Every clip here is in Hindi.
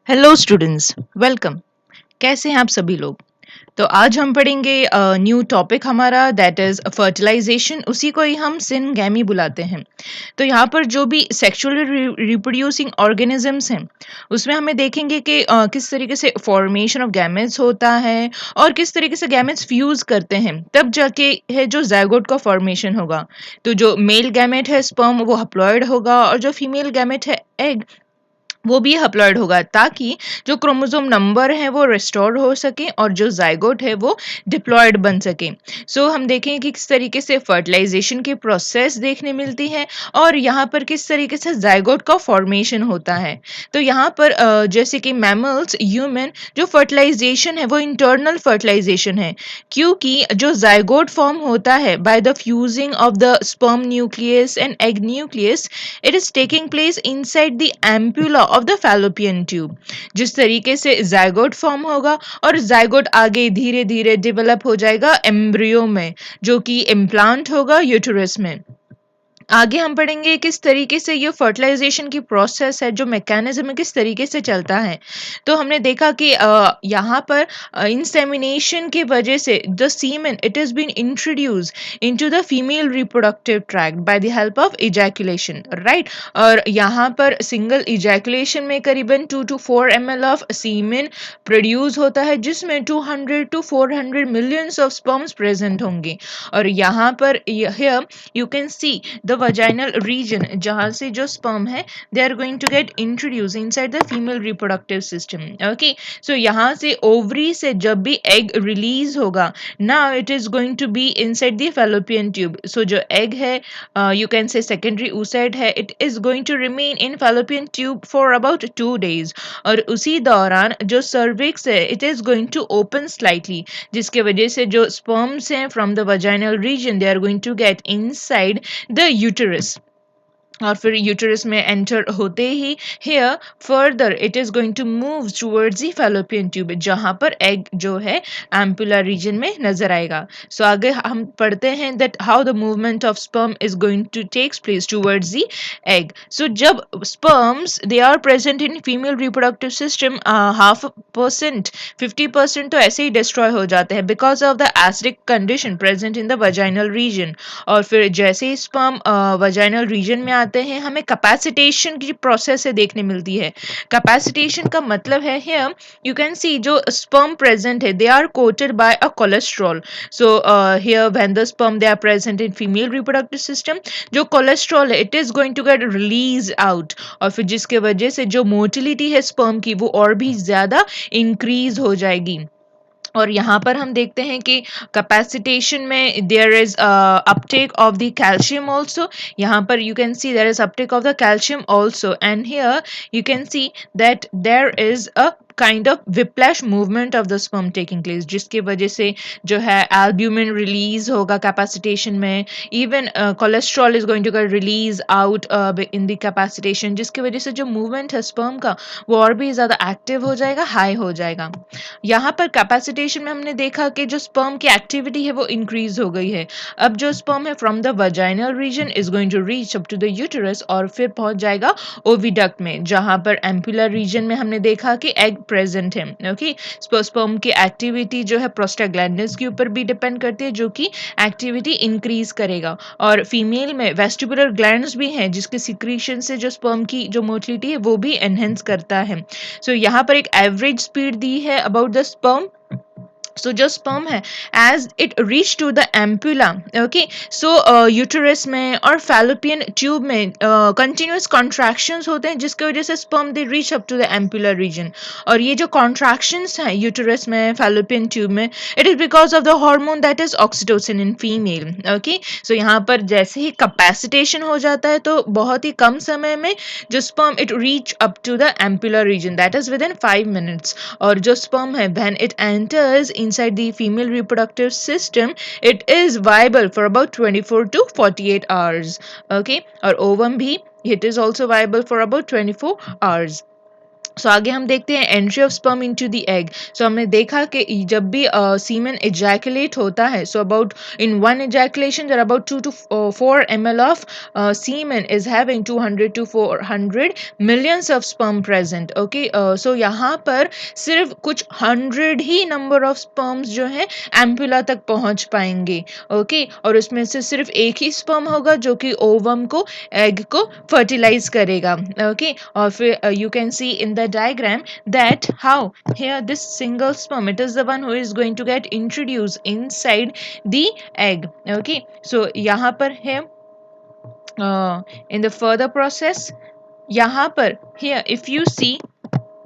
Hello students, welcome. कैसे हैं आप सभी लोग? तो आज हम पढ़ेंगे न्यू टॉपिक हमारा दैट इज फर्टिलाइजेशन। उसी को ही हम सिनगैमी बुलाते हैं। तो यहाँ पर जो भी सेक्सुअली रिप्रोड्यूसिंग ऑर्गेनिजम्स हैं उसमें हमें देखेंगे कि किस तरीके से फॉर्मेशन ऑफ गैमेट्स होता है और किस तरीके से गैमेट्स फ्यूज करते हैं, तब जाके है जो जायगोट का फॉर्मेशन होगा। तो जो मेल गैमेट है स्पर्म वो हप्लॉयड होगा और जो फीमेल गैमेट है एग वो भी हप्लॉइड होगा, ताकि जो क्रोमोसोम नंबर है वो रिस्टोर हो सके और जो जाइगोट है वो डिप्लॉयड बन सके। सो हम देखें कि किस तरीके से फर्टिलाइजेशन की प्रोसेस देखने मिलती है और यहाँ पर किस तरीके से जाइगोट का फॉर्मेशन होता है। तो यहाँ पर जैसे कि मैमल्स, ह्यूमन, जो फर्टिलाइजेशन है वो इंटरनल फर्टिलाइजेशन है, क्योंकि जो जाइगोट फॉर्म होता है by the fusing of the sperm nucleus and egg nucleus, it is taking place inside the ampulla of the fallopian tube. जिस तरीके से जाइगोट फॉर्म होगा और जाइगोट आगे धीरे धीरे डेवलप हो जाएगा एम्ब्रियो में, जो कि इम्प्लांट होगा यूटेरस में। आगे हम पढ़ेंगे किस तरीके से ये फर्टिलाइजेशन की प्रोसेस है, जो मैकेनिज्म है किस तरीके से चलता है। तो हमने देखा कि यहाँ पर इंसेमिनेशन की वजह से the semen it is been introduce into the female reproductive tract by the help of ejaculation, right. और यहाँ पर सिंगल इजैकुलेशन में करीबन 2 to 4 ml of semen produce होता है, जिसमें 200 to 400 millions of sperms present होंगे। और यहाँ पर here you can see the vaginal region जहाँ से जो sperm है they are going to get introduced inside the female reproductive system. Okay, so यहाँ से ovary से जब भी egg release होगा, now it is going to be inside the fallopian tube. So जो egg है you can say secondary oocyte है, it is going to remain in fallopian tube for about 2 days. और उसी दौरान जो cervix है it is going to open slightly, जिसके वजह से जो sperms हैं from the vaginal region they are going to get inside the uterus। और फिर यूटरस में एंटर होते ही here further it is going to move towards the fallopian tube, जहां पर एग जो है एम्पुलर रीजन में नजर आएगा। सो आगे हम पढ़ते हैं that how the movement of sperm is going to takes place towards the egg. So जब sperms they are present in female reproductive system, 0.5% 50% तो ऐसे ही डिस्ट्रॉय हो जाते हैं because of the acidic condition present in the vaginal region. और फिर जैसे ही स्पर्म वजाइनल रीजन में आते हैं हमें कैपेसिटेशन की प्रोसेस है देखने मिलती है। कैपेसिटेशन का मतलब है हियर यू कैन सी जो स्पर्म प्रेजेंट है they are coated by a cholesterol. So here when the sperm they are present in female reproductive system, जो कोलेस्ट्रॉल है it is going to get release out, और फिर जिसके वजह से जो मोटिलिटी है स्पर्म की वो और भी ज्यादा इंक्रीज हो जाएगी। और यहाँ पर हम देखते हैं कि कैपेसिटेशन में there is uptake of the calcium also. यहाँ पर you can see there is uptake of the calcium also, and here you can see that there is a kind of whiplash movement of the sperm taking place, जिसकी वजह से जो है एल्ब्यूमिन रिलीज होगा कैपेसिटेशन में। Even cholesterol is going to get release out in the capacitation, जिसकी वजह से जो मूवमेंट है स्पर्म का वो और भी ज़्यादा एक्टिव हो जाएगा, हाई हो जाएगा। यहाँ पर कैपेसिटेशन में हमने देखा कि जो स्पर्म की एक्टिविटी है वो इंक्रीज हो गई है। अब जो स्पर्म है from the vaginal region is going to reach up to the uterus और फिर पहुंच जाएगा ओविडक्ट में, जहां पर एम्पुलर रीजन में हमने देखा कि एग प्रेजेंट है। ओके, स्पर्म की एक्टिविटी जो है प्रोस्टाग्लैंडिन्स के ऊपर भी डिपेंड करती है, जो कि एक्टिविटी इंक्रीज करेगा। और फीमेल में वेस्टिबुलर ग्लैंड्स भी हैं, जिसके सिक्रीशन से जो स्पर्म की जो मोटिलिटी है वो भी एनहेंस करता है। सो यहाँ पर एक एवरेज स्पीड दी है अबाउट द sperm। सो जो स्पर्म है as it reach to the ampulla, okay, so uterus में और फैलोपियन ट्यूब में कंटिन्यूस कॉन्ट्रैक्शंस होते हैं, जिसकी वजह से sperm they reach up to the ampullar region. और ये जो कॉन्ट्रैक्शंस हैं यूटेरस में फैलोपियन ट्यूब में, it is because of the hormone that is oxytocin in female. Okay, so यहाँ पर जैसे ही कैपेसिटेशन हो जाता है तो बहुत ही कम समय में जो sperm it reach up to the ampullar region, that is within 5 minutes। और जो स्पर्म है when it enters inside the female reproductive system, it is viable for about 24 to 48 hours. Okay, और ovum भी it is also viable for about 24 hours. So आगे हम देखते हैं entry of sperm into the egg. So हमने देखा कि जब भी सीमेन एजैकुलेट होता है, so about in one ejaculation there about 2 to 4 ml of semen is having 200 to 400 millions of sperm present। Okay, so यहाँ पर सिर्फ कुछ 100 ही नंबर ऑफ स्पर्म्स जो है एम्पुला तक पहुंच पाएंगे। ओके, और उसमें से सिर्फ एक ही स्पर्म होगा जो कि ओवम को, एग को फर्टिलाइज करेगा। ओके, और फिर you can see in the diagram that how here this single sperm, it is the one who is going to get introduced inside the egg। okay, so यहाँ पर है in the further process, यहाँ पर here if you see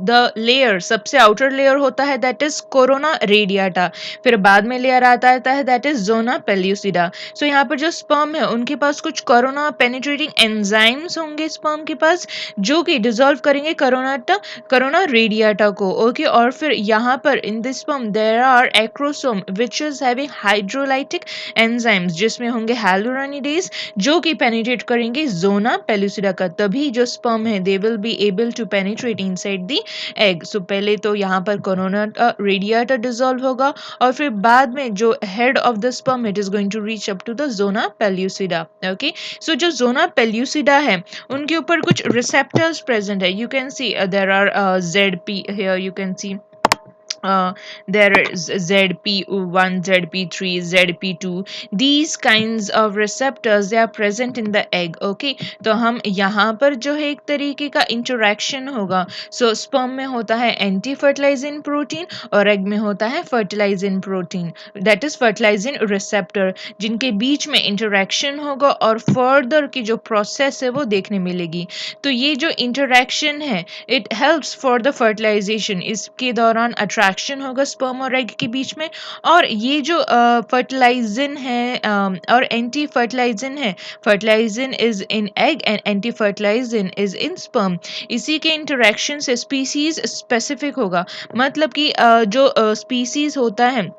the layer, सबसे आउटर लेयर होता है दैट इज कोरोना रेडियाटा, फिर बाद में लेयर आता है that is zona pellucida. So यहाँ पर जो स्पर्म है उनके पास कुछ कोरोना पेनिट्रेटिंग एंजाइम्स होंगे स्पर्म के पास, जो कि डिसॉल्व करेंगे कोरोना रेडियाटा को। ओके, और फिर यहाँ पर in this sperm there are acrosome which is having hydrolytic enzymes, जिसमें होंगे हाइलुरोनिडेज जो कि पेनिट्रेट करेंगे जोना पेल्यूसिडा का, तभी जो स्पर्म है they will be able to penetrate inside the egg. So पहले तो यहाँ पर कोरोना रेडियाटा डिसॉल्व होगा और फिर बाद में जो head of the sperm it is going to reach up to the zona pellucida. Okay, so जो जोना पेल्यूसिडा है उनके ऊपर कुछ रिसेप्टर्स प्रेजेंट है। You can see there are ZP here, you can see there is ZP1, ZP3, ZP2. These kinds of receptors they are present in the egg। okay, तो हम यहाँ पर जो है एक तरीके का इंटरेक्शन होगा। सो स्पर्म में होता है एंटी फर्टिलाइजिंग प्रोटीन और एग में होता है fertilising protein, that is fertilising receptor, जिनके बीच में इंटरेक्शन होगा और फर्दर की जो प्रोसेस है वो देखने मिलेगी। तो ये जो इंटरेक्शन है it helps for the fertilization, इसके दौरान अट्रैक्शन होगा स्पर्म और एग के बीच में। और ये जो फर्टिलाइजिन है और एंटी फर्टिलाइजिन है, fertilizin is in egg and anti fertilizin is in sperm, इसी के इंटरेक्शन से स्पीसीज स्पेसिफिक होगा। मतलब कि जो स्पीसीज होता है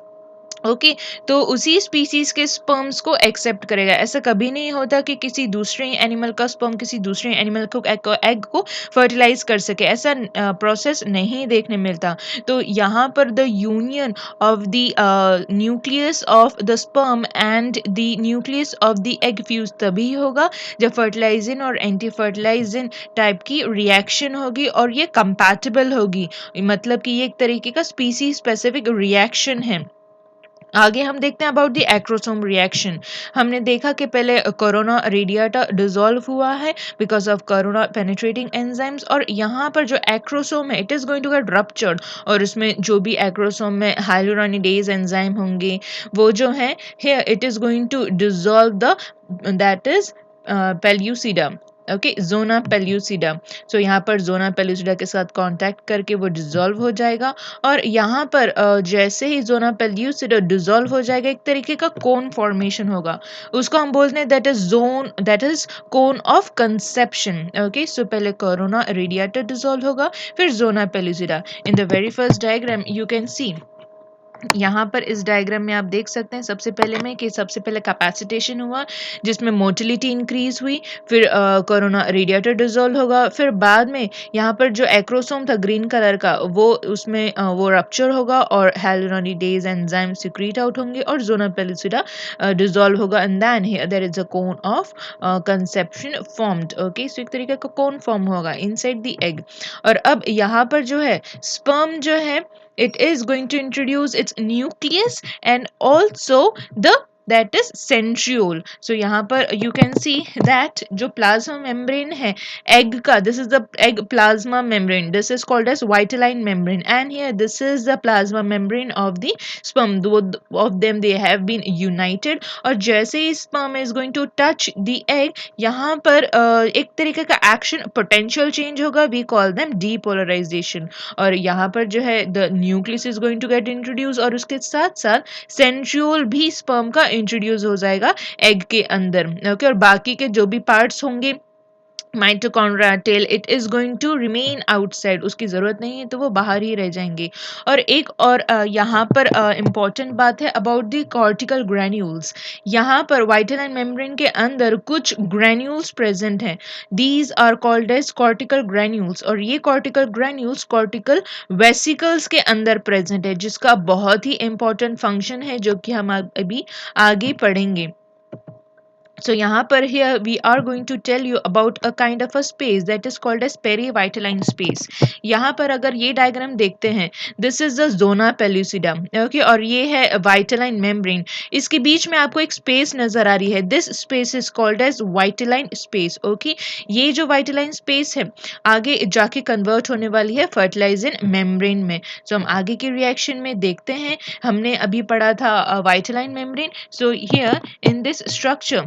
ओके तो उसी स्पीसीज के स्पर्म्स को एक्सेप्ट करेगा। ऐसा कभी नहीं होता कि किसी दूसरे एनिमल का स्पर्म किसी दूसरे एनिमल को एग को फर्टिलाइज कर सके, ऐसा प्रोसेस नहीं देखने मिलता। तो यहाँ पर the union of the nucleus of the sperm and the nucleus of the egg fuse तभी होगा जब फर्टिलाइजिन और एंटी फर्टिलाइजिन टाइप की रिएक्शन होगी और ये कंपैटिबल होगी, मतलब कि ये एक तरीके का स्पीसी स्पेसिफिक रिएक्शन है। आगे हम देखते हैं अबाउट द एक्रोसोम रिएक्शन। हमने देखा कि पहले कोरोना रेडियाटा डिसॉल्व हुआ है because of corona penetrating enzymes, और यहाँ पर जो एक्रोसोम है it is going to get ruptured और उसमें जो भी एक्रोसोम में हाइलुरोनिडेज एंजाइम होंगे वो जो है here it is going to dissolve the that is pellucida. Okay, zona pellucida. So यहाँ पर जोना पेल्यूसिडा के साथ कांटेक्ट करके वो डिसॉल्व हो जाएगा और यहाँ पर जैसे ही जोना पेल्यूसिडा डिसॉल्व हो जाएगा एक तरीके का कोन फॉर्मेशन होगा, उसको हम बोलते हैं that is cone of conception. Okay, so पहले कोरोना रेडियाटा डिसॉल्व होगा फिर zona pellucida. In the very first diagram you can see, यहाँ पर इस डायग्राम में आप देख सकते हैं सबसे पहले कैपेसिटेशन हुआ जिसमें मोटिलिटी इंक्रीज हुई, फिर कोरोना रेडिएटर डिसॉल्व होगा, फिर बाद में यहाँ पर जो एक्रोसोम था ग्रीन कलर का वो उसमें वो रप्चर होगा और हाइलुरोनिडेज एंजाइम सिक्रीट आउट होंगे और जोना पेल्यूसिडा डिसॉल्व होगा and then here there is a cone of conception formed. Okay, so एक तरीके का कोन फॉर्म होगा इनसाइड द एग। और अब यहाँ पर जो है स्पर्म जो है it is going to introduce its nucleus and also the that is centriole। so यहाँ पर you can see that जो plasma membrane है egg का, this is the egg plasma membrane, this is called as vitelline membrane, and here this is the plasma membrane of the sperm, both of them they have been united। और जैसे ही sperm is going to touch the egg यहाँ पर एक तरीके का action potential change होगा, we call them depolarization। और यहाँ पर जो है the nucleus is going to get introduce और उसके साथ साथ सेंट्रियोल भी स्पर्म का इंट्रोड्यूस हो जाएगा एग के अंदर। ओके, और बाकी के जो भी पार्ट्स होंगे mitochondria tail it is going to remain outside, उसकी ज़रूरत नहीं है तो वो बाहर ही रह जाएंगे। और एक और यहाँ पर इम्पॉर्टेंट बात है अबाउट द कॉर्टिकल ग्रैन्यूल्स। यहाँ पर वाइटल एंड मेम्ब्रेन के अंदर कुछ ग्रैन्यूल्स प्रेजेंट हैं, these are called as cortical granules. और ये कॉर्टिकल ग्रैन्यूल्स कॉर्टिकल वेसिकल्स के अंदर प्रेजेंट है, जिसका बहुत ही इंपॉर्टेंट फंक्शन है जो कि हम अभी आगे पढ़ेंगे। So यहाँ पर here we are going to tell you about a kind of a space that is called as perivitaline space। यहाँ पर अगर ये डायग्राम देखते हैं, this is the zona pellucida, okay, और ये है vitaline membrane। इसके बीच में आपको एक स्पेस नजर आ रही है, this space is called as vitaline space, okay। ये जो vitaline space है आगे जाके कन्वर्ट होने वाली है fertilizing membrane में। so हम आगे के रिएक्शन में देखते हैं। हमने अभी पढ़ा था vitaline membrane। so here in this structure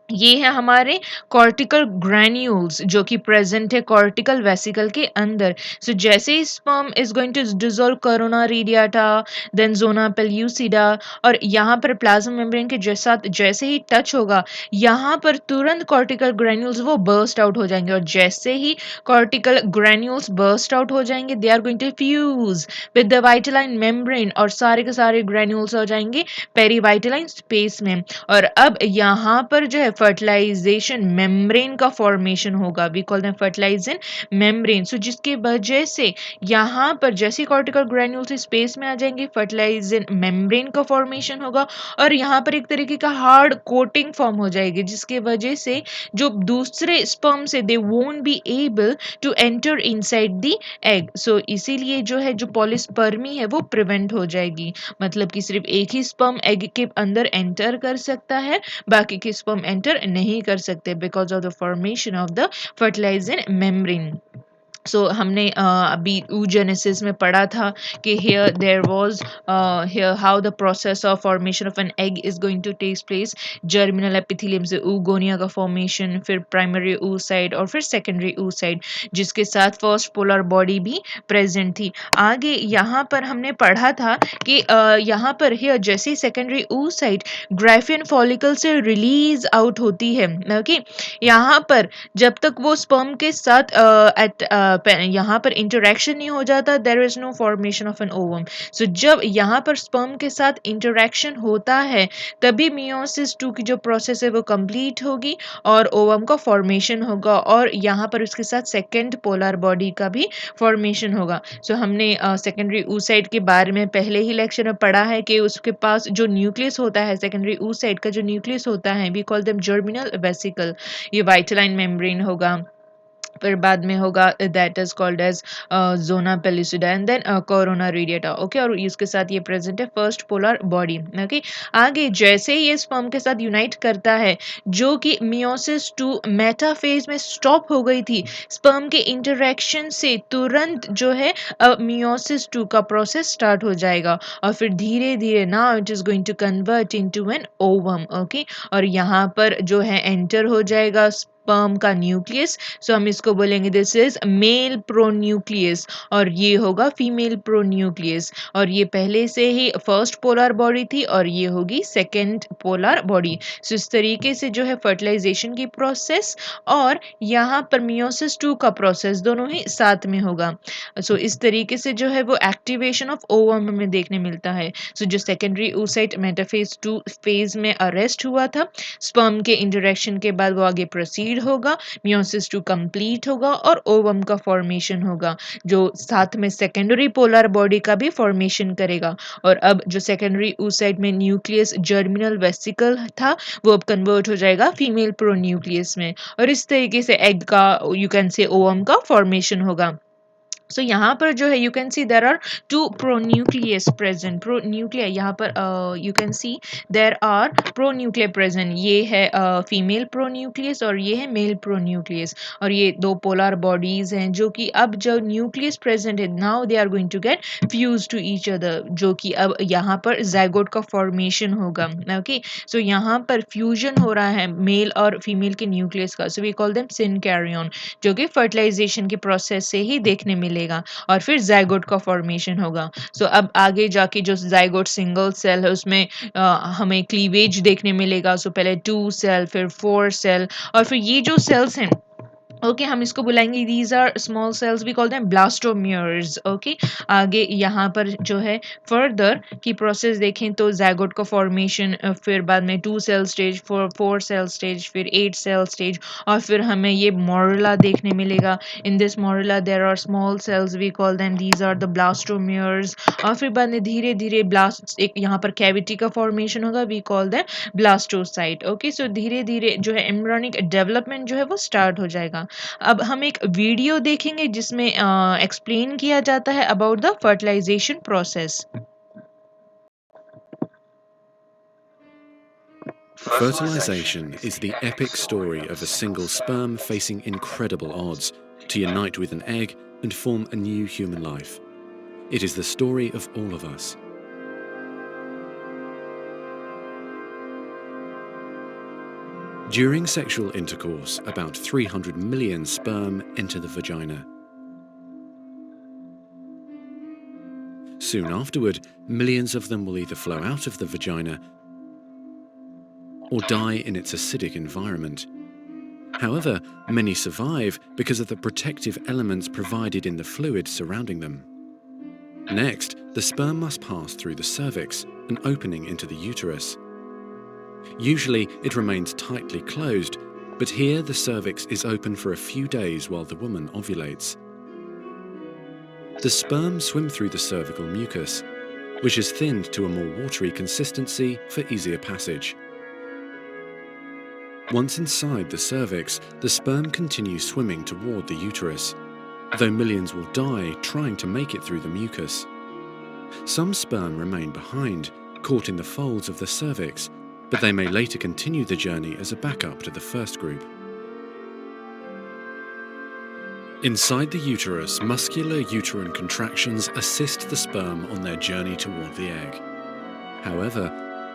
ये है हमारे कॉर्टिकल ग्रैन्यूल्स जो कि प्रेजेंट है कॉर्टिकल वेसिकल के अंदर। सो जैसे ही sperm is going to dissolve corona radiata, then zona pellucida, और यहाँ पर प्लाज्मा मेम्ब्रेन के साथ जैसे ही टच होगा, यहाँ पर तुरंत कॉर्टिकल ग्रैन्यूल्स वो बर्स्ट आउट हो जाएंगे। और जैसे ही कॉर्टिकल ग्रैन्यूल्स बर्स्ट आउट हो जाएंगे, they are going to fuse with the vitelline membrane, और सारे के सारे ग्रैन्यूल्स हो जाएंगे पेरीवाइटलाइन स्पेस में। और अब यहाँ पर जो है फर्टिलाइजेशन मेम्ब्रेन का फॉर्मेशन होगा, we call them fertilization membrane. So जिसकी वजह से यहाँ पर जैसे कॉर्टिकल ग्रैन्यूल्स स्पेस में आ जाएंगे, फर्टिलाइजेशन मेम्ब्रेन का फॉर्मेशन होगा, और यहाँ पर एक तरीके का हार्ड कोटिंग फॉर्म हो जाएगी, जिसकी वजह से जो दूसरे स्पर्म से they won't be able to enter inside the egg. So इसीलिए जो है जो पॉलिस्पर्मी है वो प्रिवेंट हो जाएगी, मतलब कि सिर्फ एक ही स्पर्म एग के अंदर एंटर कर सकता है, बाकी के स्पर्म एंटर नहीं कर सकते because of the formation of the fertilizing membrane. So हमने अभी oogenesis में पढ़ा था कि here there was here how the process of formation of an egg is going to take place। germinal epithelium से oogonia का formation, फिर primary oocyte और फिर secondary oocyte, जिसके साथ first polar body भी present थी। आगे यहाँ पर हमने पढ़ा था कि यहाँ पर here जैसे ही secondary oocyte ग्राफियन फॉलिकल से रिलीज आउट होती है, ओके। यहाँ पर जब तक वो स्पर्म के साथ यहाँ पर इंटरेक्शन नहीं हो जाता, there is no formation of an ovum. So जब यहाँ पर स्पर्म के साथ इंटरेक्शन होता है, तभी मियोसिस 2 की जो प्रोसेस है वो कंप्लीट होगी और ओवम का फॉर्मेशन होगा, और यहाँ पर उसके साथ सेकेंड पोलर बॉडी का भी फॉर्मेशन होगा। सो हमने सेकेंडरी oocyte के बारे में पहले ही लेक्चर में पढ़ा है कि उसके पास जो न्यूक्लियस होता है, सेकेंडरी oocyte का जो न्यूक्लियस होता है, we call them germinal vesicle. ये वाइटलाइन मेम्ब्रेन होगा, फिर बाद में होगा that is called as zona pellucida and then corona radiata, okay. और इसके साथ ये प्रेजेंट है फर्स्ट पोलर बॉडी, ओके। आगे जैसे ही ये स्पर्म के साथ यूनाइट करता है, जो कि मियोसिस 2 मेटाफेज में स्टॉप हो गई थी, स्पर्म के इंटरेक्शन से तुरंत जो है मियोसिस 2 का प्रोसेस स्टार्ट हो जाएगा, और फिर धीरे धीरे now it is going to convert into an ovum, okay. और यहाँ पर जो है एंटर हो जाएगा स्पर्म का न्यूक्लियस। सो हम इसको बोलेंगे दिस इज मेल प्रोन्यूक्लियस, और ये होगा फीमेल प्रोन्यूक्लियस। और ये पहले से ही फर्स्ट पोलर बॉडी थी और ये होगी सेकेंड पोलर बॉडी। सो इस तरीके से जो है फर्टिलाइजेशन की प्रोसेस और यहाँ पर मियोसिस 2 का प्रोसेस दोनों ही साथ में होगा। सो इस तरीके से जो है वो एक्टिवेशन ऑफ ओवम हमें देखने मिलता है। सो जो सेकेंडरी oocyte मेटाफेज 2 फेज में अरेस्ट हुआ था, स्पर्म के इंटरेक्शन के बाद वो आगे प्रोसीड होगा, मियोसिस 2 कंप्लीट होगा और ओवम का फॉर्मेशन होगा, जो साथ में सेकेंडरी पोलर बॉडी का भी फॉर्मेशन करेगा। और अब जो सेकेंडरी oocyte में न्यूक्लियस जर्मिनल वेसिकल था, वो अब कन्वर्ट हो जाएगा फीमेल प्रोन्यूक्लियस में, और इस तरीके से एग का यू कैन से ओवम का फॉर्मेशन होगा। सो यहाँ पर जो है you can see there are two pronucleus present, pronuclei यहाँ पर you can see there are pronuclei present, ये है फीमेल प्रोन्यूक्लियस और ये है मेल प्रोन्यूक्लियस, और ये दो पोलर बॉडीज हैं जो कि अब जो न्यूक्लियस प्रेजेंट है now they are going to get fuse to each other, जो कि अब यहाँ पर जाइगोट का फॉर्मेशन होगा, ओके। सो यहाँ पर फ्यूजन हो रहा है मेल और फीमेल के न्यूक्लियस का, so we call them syncaryon, जो कि फर्टिलाइजेशन के प्रोसेस से ही देखने मिलेगा, और फिर जाइगोट का फॉर्मेशन होगा। सो अब आगे जाके जो जाइगोट सिंगल सेल है उसमें हमें क्लीवेज देखने मिलेगा। सो पहले 2 सेल, फिर 4 सेल, और फिर ये जो सेल्स हैं ओके हम इसको बुलाएंगे these are small cells we call them blastomeres okay आगे यहाँ पर जो है फर्दर की प्रोसेस देखें तो ज़ायगोट का फॉर्मेशन फिर बाद में 2 सेल स्टेज 4 सेल स्टेज फिर 8 सेल स्टेज और फिर हमें ये मोरुला देखने मिलेगा in this morula there are small cells we call them these are the blastomeres और फिर बाद में धीरे धीरे ब्लास्ट एक यहाँ पर कैविटी का फॉर्मेशन होगा we call them blastocyte okay so धीरे धीरे जो है एम्ब्रियोनिक डेवलपमेंट जो है वो स्टार्ट हो जाएगा अब हम एक वीडियो देखेंगे जिसमें एक्सप्लेन किया जाता है about the fertilization process Fertilization is the epic story of a single sperm facing incredible odds to unite with an egg and form a new human life. It is the story of all of us. During sexual intercourse, about 300 million sperm enter the vagina. Soon afterward, millions of them will either flow out of the vagina or die in its acidic environment. However, many survive because of the protective elements provided in the fluid surrounding them. Next, the sperm must pass through the cervix, an opening into the uterus. Usually, it remains tightly closed, but here the cervix is open for a few days while the woman ovulates. The sperm swim through the cervical mucus, which is thinned to a more watery consistency for easier passage. Once inside the cervix, the sperm continues swimming toward the uterus, though millions will die trying to make it through the mucus. Some sperm remain behind, caught in the folds of the cervix, but they may later continue the journey as a backup to the first group. Inside the uterus, muscular uterine contractions assist the sperm on their journey toward the egg. However,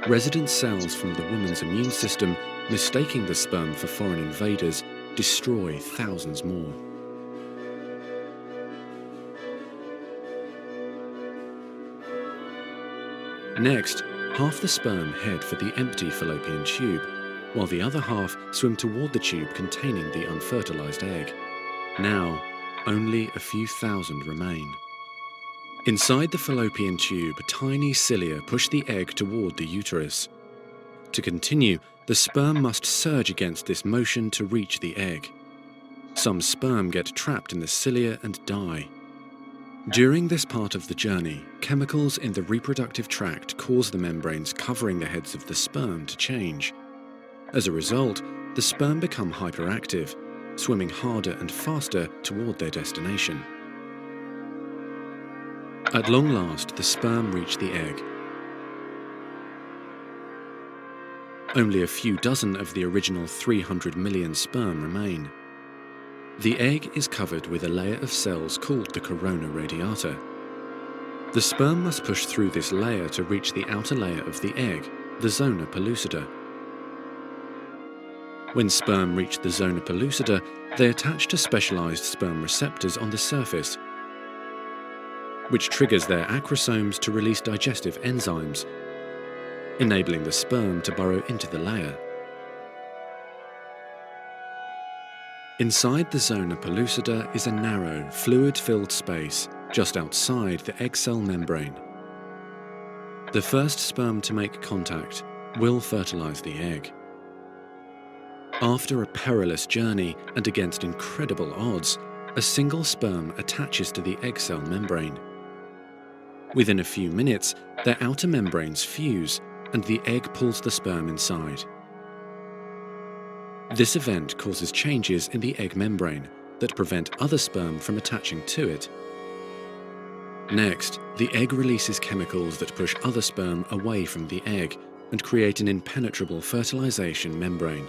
resident cells from the woman's immune system, mistaking the sperm for foreign invaders, destroy thousands more. Next, half the sperm head for the empty fallopian tube, while the other half swim toward the tube containing the unfertilized egg. Now, only a few thousand remain. Inside the fallopian tube, tiny cilia push the egg toward the uterus. To continue, the sperm must surge against this motion to reach the egg. Some sperm get trapped in the cilia and die. During this part of the journey, chemicals in the reproductive tract cause the membranes covering the heads of the sperm to change. As a result, the sperm become hyperactive, swimming harder and faster toward their destination. At long last, the sperm reach the egg. Only a few dozen of the original 300 million sperm remain. The egg is covered with a layer of cells called the corona radiata. The sperm must push through this layer to reach the outer layer of the egg, the zona pellucida. When sperm reach the zona pellucida, they attach to specialized sperm receptors on the surface, which triggers their acrosomes to release digestive enzymes, enabling the sperm to burrow into the layer. Inside the zona pellucida is a narrow, fluid-filled space just outside the egg cell membrane. The first sperm to make contact will fertilize the egg. After a perilous journey and against incredible odds, a single sperm attaches to the egg cell membrane. Within a few minutes, their outer membranes fuse and the egg pulls the sperm inside. This event causes changes in the egg membrane that prevent other sperm from attaching to it. Next, the egg releases chemicals that push other sperm away from the egg and create an impenetrable fertilization membrane.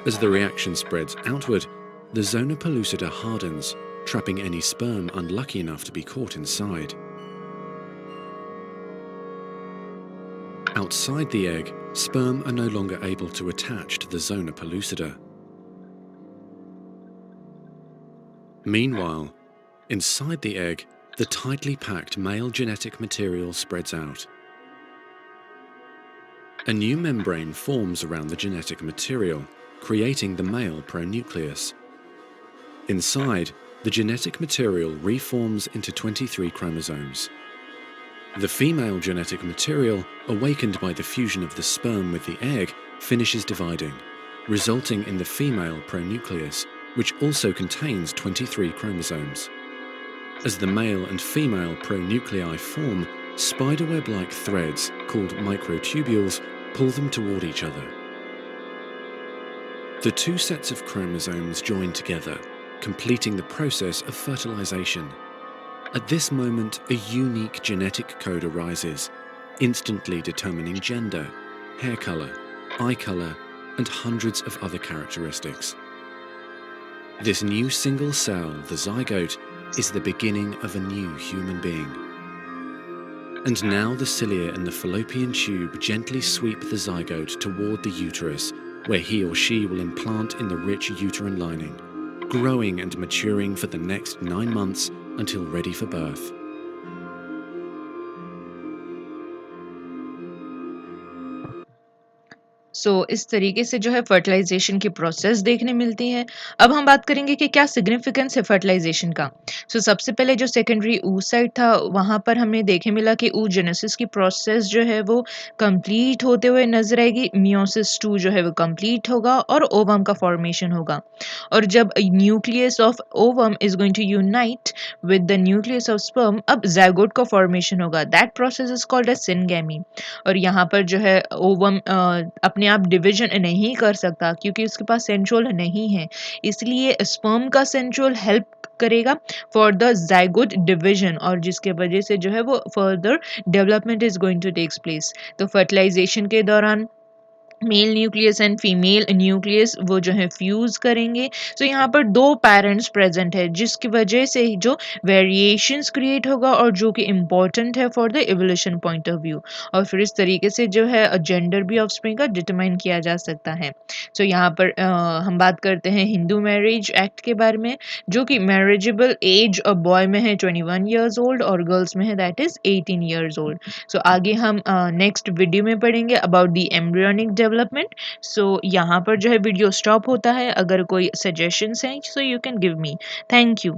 As the reaction spreads outward, the zona pellucida hardens, trapping any sperm unlucky enough to be caught inside. Outside the egg, sperm are no longer able to attach to the zona pellucida. Meanwhile, inside the egg, the tightly packed male genetic material spreads out. A new membrane forms around the genetic material, creating the male pronucleus. Inside, the genetic material reforms into 23 chromosomes. The female genetic material, awakened by the fusion of the sperm with the egg, finishes dividing, resulting in the female pronucleus, which also contains 23 chromosomes. As the male and female pronuclei form, spiderweb-like threads, called microtubules, pull them toward each other. The two sets of chromosomes join together, completing the process of fertilization. At this moment, a unique genetic code arises, instantly determining gender, hair color, eye color, and hundreds of other characteristics. This new single cell, the zygote, is the beginning of a new human being. And now the cilia in the fallopian tube gently sweep the zygote toward the uterus, where he or she will implant in the rich uterine lining, growing and maturing for the next 9 months until ready for birth. इस तरीके से जो है फर्टिलाइजेशन की प्रोसेस देखने मिलती है। अब हम बात करेंगे कि क्या सिग्निफिकेंस है फर्टिलाइजेशन का। सबसे पहले जो सेकेंडरी oocyte था, वहाँ पर हमें देखे मिला कि oogenesis की प्रोसेस जो है वो कंप्लीट होते हुए नजर आएगी। मियोसिस 2 जो है वो कंप्लीट होगा और ओवम का फॉर्मेशन होगा। और जब nucleus of ovum is going to unite with the nucleus of sperm, अब ज़ायगोट का फॉर्मेशन होगा। That process is called as syngamy. और यहाँ पर जो है ओवम अपने आप डिवीजन नहीं कर सकता क्योंकि उसके पास सेंट्रोल नहीं है, इसलिए स्पर्म का सेंट्रोल हेल्प करेगा फॉर द ज़ायगोट डिवीजन, और जिसके वजह से जो है वो further development is going to takes place. तो फर्टिलाइजेशन के दौरान male nucleus and female nucleus वो जो है फ्यूज करेंगे। यहाँ पर दो पेरेंट्स प्रेजेंट है, जिसकी वजह से जो वेरिएशंस क्रिएट होगा और जो कि इम्पोर्टेंट है for the evolution point of view. और फिर इस तरीके से जो है जेंडर भी ऑफस्प्रिंग का डिटरमाइन किया जा सकता है। यहाँ पर हम बात करते हैं हिंदू मैरिज एक्ट के बारे में, जो कि मैरिजेबल एज बॉय में है 21 ईयर्स ओल्ड और गर्ल्स में है दैट इज 18 ईयर्स ओल्ड। आगे हम नेक्स्ट वीडियो में पढ़ेंगे अबाउट द एम्ब्रियोनिक डेवलपमेंट। यहाँ पर जो है वीडियो स्टॉप होता है। अगर कोई सजेशंस हैं you can give me. Thank you.